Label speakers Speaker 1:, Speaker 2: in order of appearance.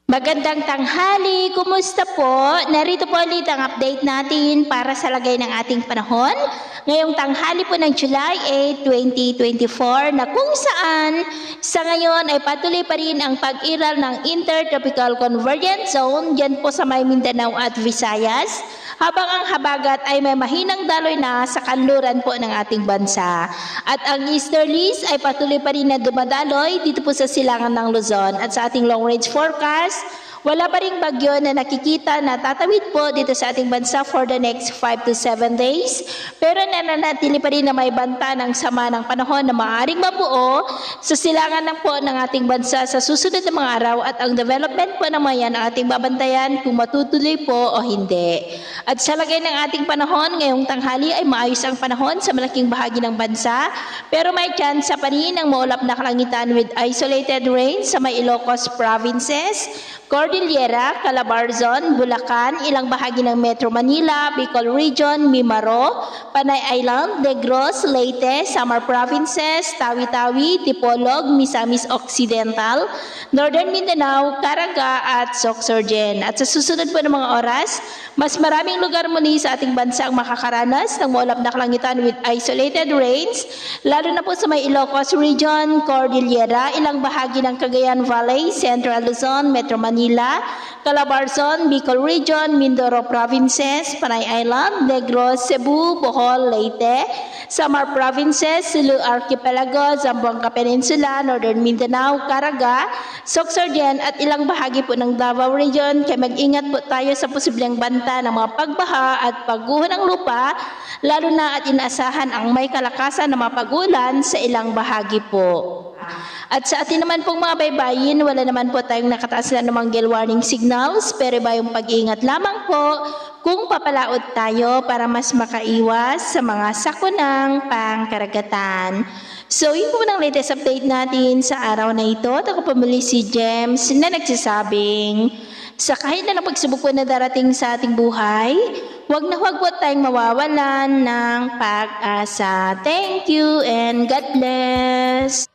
Speaker 1: Magandang tanghali, kumusta po? Narito po ulit ang update natin para sa lagay ng ating panahon. Ngayong tanghali po ng July 8, 2024 na kung saan sa ngayon ay patuloy pa rin ang pag-iral ng Intertropical Convergence Zone dyan po sa may Mindanao at Visayas. Habang ang habagat ay may mahinang daloy na sa kanluran po ng ating bansa. At ang easterlies ay patuloy pa rin na dumadaloy dito po sa silangan ng Luzon. At sa ating long range forecast, wala pa ring bagyo na nakikita na tatawid po dito sa ating bansa for the next 5 to 7 days. Pero nananatili pa rin na may banta ng sama ng panahon na maaaring mabuo sa silangan ng po ng ating bansa sa susunod na mga araw at ang development po naman yan ang ating babantayan kung matutuloy po o hindi. At sa lagay ng ating panahon, ngayong tanghali ay maayos ang panahon sa malaking bahagi ng bansa pero may tsansa pa rin ng maulap na kalangitan with isolated rain sa may Ilocos provinces, Cordillera, Calabarzon, Bulacan, ilang bahagi ng Metro Manila, Bicol Region, Mimaro, Panay Island, Negros, Leyte, Samar Provinces, Tawi-Tawi, Tipolog, Misamis Occidental, Northern Mindanao, Caraga at Sorsogon. At sa susunod po ng mga oras, mas maraming lugar muli sa ating bansa ang makakaranas ng maulap na kalangitan with isolated rains, lalo na po sa may Ilocos Region, Cordillera, ilang bahagi ng Cagayan Valley, Central Luzon, Metro Manila, Calabarzon, Bicol Region, Mindoro Provinces, Panay Island, Negros, Cebu, Bohol, Leyte, Samar Provinces, Sulu Archipelago, Zamboanga Peninsula, Northern Mindanao, Caraga, Sorsogon at ilang bahagi po ng Davao Region. Kaya mag-ingat po tayo sa posibleng banta ng mga pagbaha at pagguho ng lupa, lalo na at inaasahan ang may kalakasan na mapag-ulan sa ilang bahagi po. At sa atin naman pong mga baybayin, wala naman po tayong nakataas na namang gale warning signals, pero ba yung pag-iingat lamang po kung papalaot tayo para mas makaiwas sa mga sakunang pangkaragatan. So yun po ng latest update natin sa araw na ito. At ako pumuli si James na nagsasabing, sa kahit na pagsubok po na darating sa ating buhay, huwag po tayong mawawalan ng pag-asa. Thank you and God bless!